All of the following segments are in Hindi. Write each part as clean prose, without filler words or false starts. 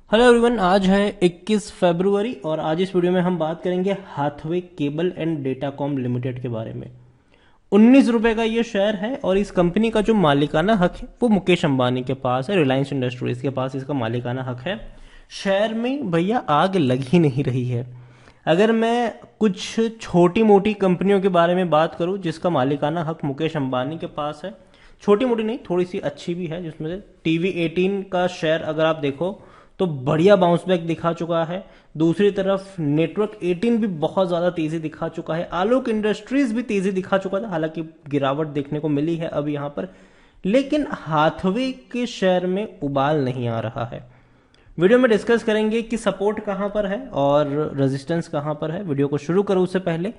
हेलो एवरीवन, आज है 21 फरवरी और आज इस वीडियो में हम बात करेंगे Hathway cable and datacom limited के बारे में। 19 रुपए का ये शेयर है और इस कंपनी का जो मालिकाना हक है वो मुकेश अंबानी के पास है, रिलायंस इंडस्ट्रीज के पास इसका मालिकाना हक है। शेयर में भैया आग लग ही नहीं रही है। अगर मैं कुछ छोटी मोटी कंपनियों के बारे में बात करूं जिसका मालिकाना हक मुकेश अंबानी के पास है, छोटी मोटी नहीं थोड़ी सी अच्छी भी है, जिसमें से टीवी 18 का शेयर अगर आप देखो तो बढ़िया बाउंस बैक दिखा चुका है। दूसरी तरफ नेटवर्क 18 भी बहुत ज्यादा तेजी दिखा चुका है। आलोक इंडस्ट्रीज भी तेजी दिखा चुका था, हालांकि गिरावट देखने को मिली है अब यहां पर, लेकिन हाथवे के शेयर में उबाल नहीं आ रहा है। वीडियो में डिस्कस करेंगे कि सपोर्ट कहां पर है और रेजिस्टेंस कहां पर है। वीडियो को शुरू करूं उससे पहले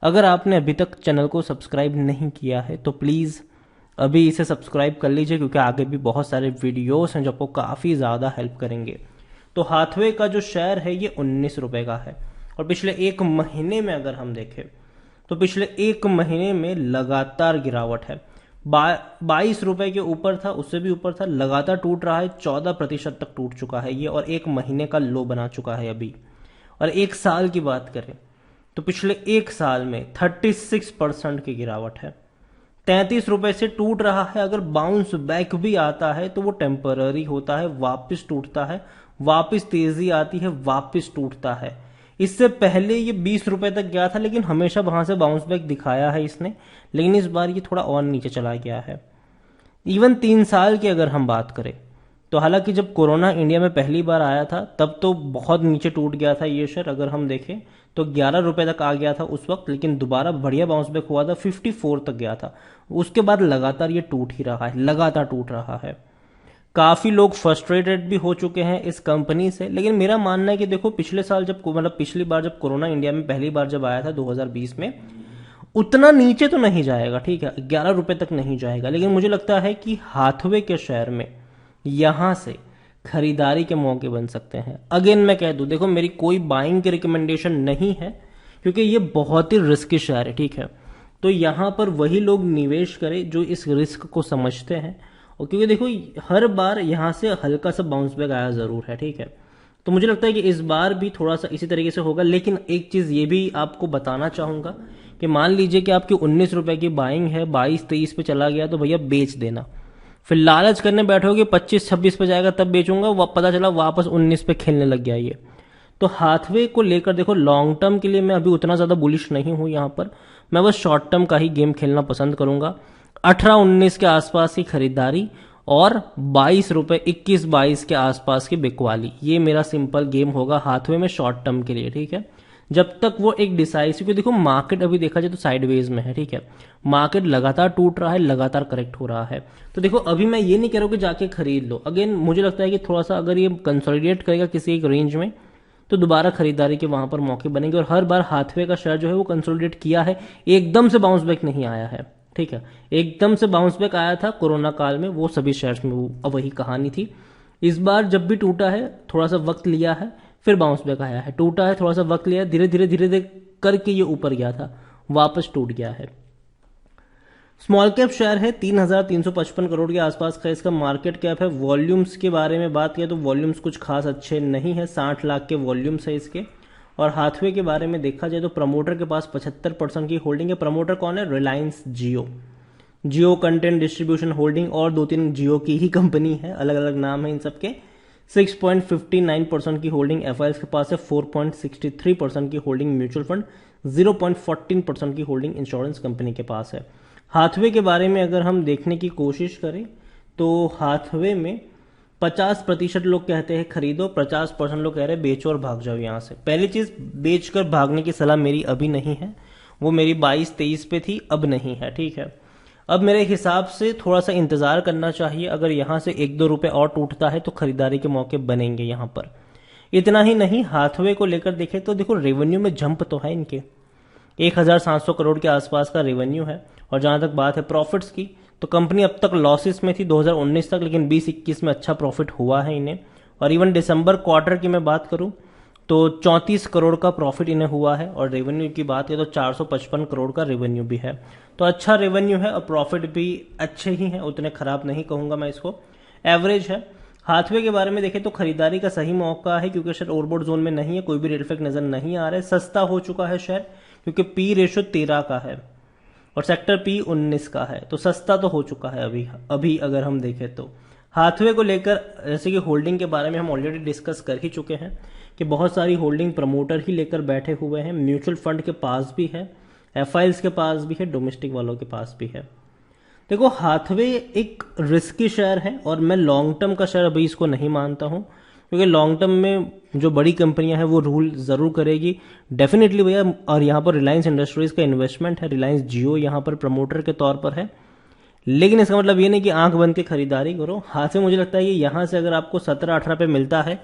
अगर आपने अभी तक चैनल को सब्सक्राइब नहीं किया है तो प्लीज अभी इसे सब्सक्राइब कर लीजिए, क्योंकि आगे भी बहुत सारे वीडियोस हैं जो आपको काफी ज्यादा हेल्प करेंगे। तो हाथवे का जो शेयर है ये 19 रुपए का है और पिछले एक महीने में अगर हम देखें तो पिछले एक महीने में लगातार गिरावट है। 22 रुपए के ऊपर था, उससे भी ऊपर था, लगातार टूट रहा है। 14% तक टूट चुका है ये और एक महीने का लो बना चुका है अभी। और एक साल की बात करें तो पिछले एक साल में 36% की गिरावट है। 33 रुपए से टूट रहा है। अगर बाउंस बैक भी आता है तो वो टेम्पररी होता है, वापस टूटता है, वापस तेजी आती है, वापस टूटता है। इससे पहले ये 20 रुपए तक गया था, लेकिन हमेशा वहां से बाउंस बैक दिखाया है इसने, लेकिन इस बार ये थोड़ा और नीचे चला गया है। इवन 3 साल की अगर हम बात करें तो हालांकि जब कोरोना इंडिया में पहली बार आया था तब तो बहुत नीचे टूट गया था ये शेयर, अगर हम देखें तो 11 रुपए तक आ गया था उस वक्त, लेकिन दोबारा बढ़िया बाउंस बैक हुआ था, 54 तक गया था। उसके बाद लगातार ये टूट ही रहा है, लगातार टूट रहा है। काफी लोग फ्रस्ट्रेटेड भी हो चुके हैं इस कंपनी से, लेकिन मेरा मानना है कि देखो पिछले साल जब मतलब पिछली बार जब कोरोना इंडिया में पहली बार जब आया था 2020 में, उतना नीचे तो नहीं जाएगा, ठीक है, 11 रुपए तक नहीं जाएगा, लेकिन मुझे लगता है कि हाथवे के शेयर में यहां से खरीदारी के मौके बन सकते हैं। अगेन मैं कह दूं, देखो मेरी कोई बाइंग की रिकमेंडेशन नहीं है क्योंकि ये बहुत ही रिस्की शेयर है, ठीक है। तो यहां पर वही लोग निवेश करें जो इस रिस्क को समझते हैं, और क्योंकि देखो हर बार यहां से हल्का सा बाउंस बैक आया जरूर है, ठीक है। तो मुझे लगता है कि इस बार भी थोड़ा सा इसी तरीके से होगा, लेकिन एक चीज ये भी आपको बताना चाहूंगा कि मान लीजिए कि आपकी 19 रुपए की बाइंग है, 22-23 पे चला गया तो भैया बेच देना। फिर लालच करने बैठोगे 25-26 पे जाएगा तब बेचूंगा, पता चला वापस 19 पे खेलने लग गया ये। तो हाथवे को लेकर देखो लॉन्ग टर्म के लिए मैं अभी उतना ज्यादा बुलिश नहीं हूं यहां पर, मैं बस शॉर्ट टर्म का ही गेम खेलना पसंद करूंगा। 18-19 के आसपास की खरीदारी और 22 रुपए 21-22 के आसपास की बिकवाली, ये मेरा सिंपल गेम होगा हाथवे में शॉर्ट टर्म के लिए, ठीक है। जब तक वो एक डिसाइसिव, क्योंकि देखो मार्केट अभी देखा जाए तो साइडवेज में है, ठीक है। मार्केट लगातार टूट रहा है, लगातार करेक्ट हो रहा है। तो देखो अभी मैं ये नहीं कह रहा हूं कि जाके खरीद लो। अगेन मुझे लगता है कि थोड़ा सा अगर ये कंसोलिडेट करेगा किसी एक रेंज में तो दोबारा खरीदारी के वहां पर मौके बनेंगे। और हर बार हाथवे का शेयर जो है वो कंसोलिडेट किया है, एकदम से बाउंस बैक नहीं आया है, ठीक है। एकदम से बाउंस बैक आया था कोरोना काल में, वो सभी शेयर्स में वो वही कहानी थी। इस बार जब भी टूटा है थोड़ा सा वक्त लिया है, फिर बाउंस बैक आया है, टूटा है थोड़ा सा वक्त लिया, धीरे धीरे धीरे धीरे करके ये ऊपर गया था, वापस टूट गया है। स्मॉल कैप शेयर है, 3,355 करोड़ के आसपास का इसका मार्केट कैप है। वॉल्यूम्स के बारे में बात करें तो वॉल्यूम्स कुछ खास अच्छे नहीं है, 60 लाख के वॉल्यूम्स है इसके। और हाथवे के बारे में देखा जाए तो प्रमोटर के पास 75% की होल्डिंग है। प्रमोटर कौन है? रिलायंस जियो, जियो कंटेंट डिस्ट्रीब्यूशन होल्डिंग, और 2-3 जियो की ही कंपनी है, अलग अलग नाम है इन सबके। 6.59% की होल्डिंग एफआईएस के पास है, 4.63% की होल्डिंग म्यूचुअल फंड, 0.14% की होल्डिंग इंश्योरेंस कंपनी के पास है। हाथवे के बारे में अगर हम देखने की कोशिश करें तो हाथवे में 50% लोग कहते हैं खरीदो, 50% लोग कह रहे हैं बेचो और भाग जाओ यहां से। पहली चीज, बेचकर भागने की सलाह मेरी अभी नहीं है, वो मेरी 22-23 पे थी, अब नहीं है, ठीक है। अब मेरे हिसाब से थोड़ा सा इंतजार करना चाहिए, अगर यहां से 1-2 रुपए और टूटता है तो खरीदारी के मौके बनेंगे यहां पर। इतना ही नहीं, हाथवे को लेकर देखें तो देखो रेवेन्यू में जंप तो है इनके, 1,700 करोड़ के आसपास का रेवेन्यू है। और जहां तक बात है प्रॉफिट्स की तो कंपनी अब तक लॉसेस में थी 2019 तक, लेकिन 20-21 में अच्छा प्रॉफिट हुआ है इन्हें। और इवन दिसंबर क्वार्टर की मैं बात करूं तो 34 करोड़ का प्रॉफिट इन्हें हुआ है, और रेवेन्यू की बात करें तो 455 करोड़ का रेवेन्यू भी है। तो अच्छा रेवेन्यू है और प्रॉफिट भी अच्छे ही हैं, उतने खराब नहीं कहूंगा मैं इसको, एवरेज है। हाथवे के बारे में देखें तो खरीदारी का सही मौका है क्योंकि शेयर ओवरबॉट जोन में नहीं है, कोई भी रेड फ्लैग नजर नहीं आ रहा है। सस्ता हो चुका है शेयर क्योंकि पी रेशो 13 का है और सेक्टर पी 19 का है, तो सस्ता तो हो चुका है अभी अभी अगर हम देखें तो। हाथवे को लेकर जैसे कि होल्डिंग के बारे में हम ऑलरेडी डिस्कस कर ही चुके हैं कि बहुत सारी होल्डिंग प्रमोटर ही लेकर बैठे हुए हैं, म्यूचुअल फंड के पास भी है, एफआईएल्स के पास भी है, डोमेस्टिक वालों के पास भी है। देखो हाथवे एक रिस्की शेयर है और मैं लॉन्ग टर्म का शेयर अभी इसको नहीं मानता हूं क्योंकि लॉन्ग टर्म में जो बड़ी कंपनियां हैं वो रूल जरूर करेगी डेफिनेटली भैया। और यहाँ पर रिलायंस इंडस्ट्रीज का इन्वेस्टमेंट है, रिलायंस जियो यहाँ पर प्रमोटर के तौर पर है, लेकिन इसका मतलब ये नहीं कि आंख बंद के खरीदारी करो। हाथ में मुझे लगता है कि यहाँ से अगर आपको 17-18 पे मिलता है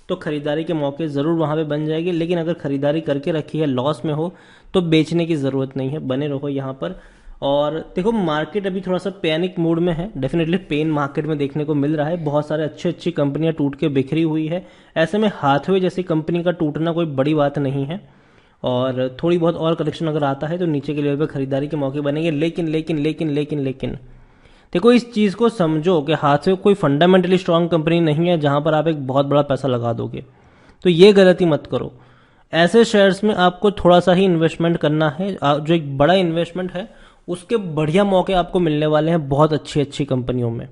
तो खरीदारी के मौके जरूर वहां पे बन जाएगी, लेकिन अगर खरीदारी करके रखी है लॉस में हो तो बेचने की जरूरत नहीं है, बने रहो यहाँ पर। और देखो मार्केट अभी थोड़ा सा पैनिक मूड में है, डेफिनेटली पेन मार्केट में देखने को मिल रहा है, बहुत सारे अच्छी अच्छी कंपनियां टूट के बिखरी हुई है। ऐसे में हाथवे जैसी कंपनी का टूटना कोई बड़ी बात नहीं है और थोड़ी बहुत और कलेक्शन अगर आता है तो नीचे के लेवल पे खरीदारी के मौके बनेंगे। लेकिन लेकिन लेकिन लेकिन लेकिन देखो इस चीज को समझो कि हाथवे कोई फंडामेंटली स्ट्रांग कंपनी नहीं है जहां पर आप एक बहुत बड़ा पैसा लगा दोगे, तो ये गलती मत करो। ऐसे शेयर्स में आपको थोड़ा सा ही इन्वेस्टमेंट करना है, जो एक बड़ा इन्वेस्टमेंट है उसके बढ़िया मौके आपको मिलने वाले हैं बहुत अच्छी अच्छी कंपनियों में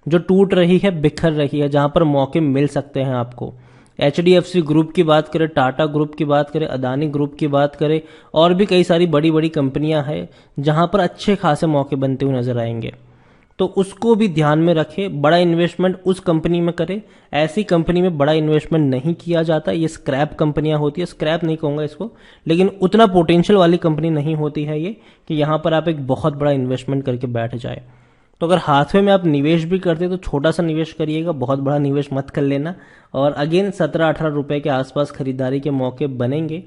जो टूट रही है, बिखर रही है, जहां पर मौके मिल सकते हैं आपको। HDFC ग्रुप की बात करें, टाटा ग्रुप की बात करें, अदानी ग्रुप की बात करें, और भी कई सारी बड़ी बड़ी कंपनियां हैं जहां पर अच्छे खासे मौके बनते हुए नजर आएंगे, तो उसको भी ध्यान में रखें। बड़ा इन्वेस्टमेंट उस कंपनी में करें, ऐसी कंपनी में बड़ा इन्वेस्टमेंट नहीं किया जाता। ये स्क्रैप कंपनियां होती है, स्क्रैप नहीं कहूंगा इसको, लेकिन उतना पोटेंशियल वाली कंपनी नहीं होती है ये कि यहां पर आप एक बहुत बड़ा इन्वेस्टमेंट करके बैठ जाए। तो अगर हाथवे में आप निवेश भी करते तो छोटा सा निवेश करिएगा, बहुत बड़ा निवेश मत कर लेना। और अगेन 17-18 रुपए के आसपास खरीदारी के मौके बनेंगे,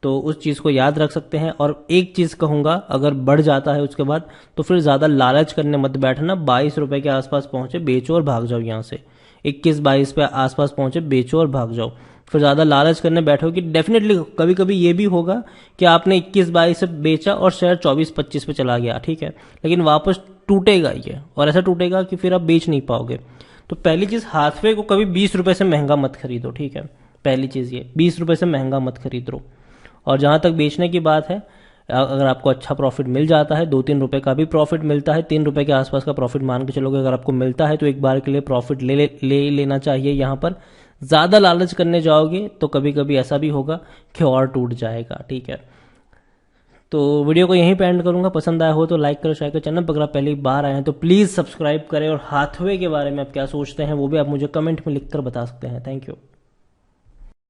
तो उस चीज को याद रख सकते हैं। और एक चीज कहूंगा, अगर बढ़ जाता है उसके बाद तो फिर ज्यादा लालच करने मत बैठना। 22 रुपए के आसपास पहुंचे बेचो और भाग जाओ, यहां से 21-22 पे आसपास पहुंचे बेचो और भाग जाओ। फिर ज्यादा लालच करने बैठोगे डेफिनेटली कभी कभी ये भी होगा कि आपने 21-22 से बेचा और शेयर 24-25 पे चला गया, ठीक है, लेकिन वापस टूटेगा ये, और ऐसा टूटेगा कि फिर आप बेच नहीं पाओगे। तो पहली चीज, हाथवे को कभी 20 रुपए से महंगा मत खरीदो, ठीक है, पहली चीज ये 20 रुपए से महंगा मत खरीदो। और जहां तक बेचने की बात है, अगर आपको अच्छा प्रॉफिट मिल जाता है, 2-3 रुपए का भी प्रॉफिट मिलता है, 3 रुपए के आसपास का प्रॉफिट मान के चलोगे अगर आपको मिलता है, तो एक बार के लिए प्रॉफिट ले लेना चाहिए। यहाँ पर ज्यादा लालच करने जाओगे तो कभी कभी ऐसा भी होगा कि और टूट जाएगा, ठीक है। तो वीडियो को यहीं पे एंड करूंगा। पसंद आया हो तो लाइक करो, शेयर करो। चैनल पर अगर आप पहली बार आए हैं तो प्लीज सब्सक्राइब करें, और हाथवे के बारे में आप क्या सोचते हैं वो भी आप मुझे कमेंट में लिखकर बता सकते हैं। Thank you.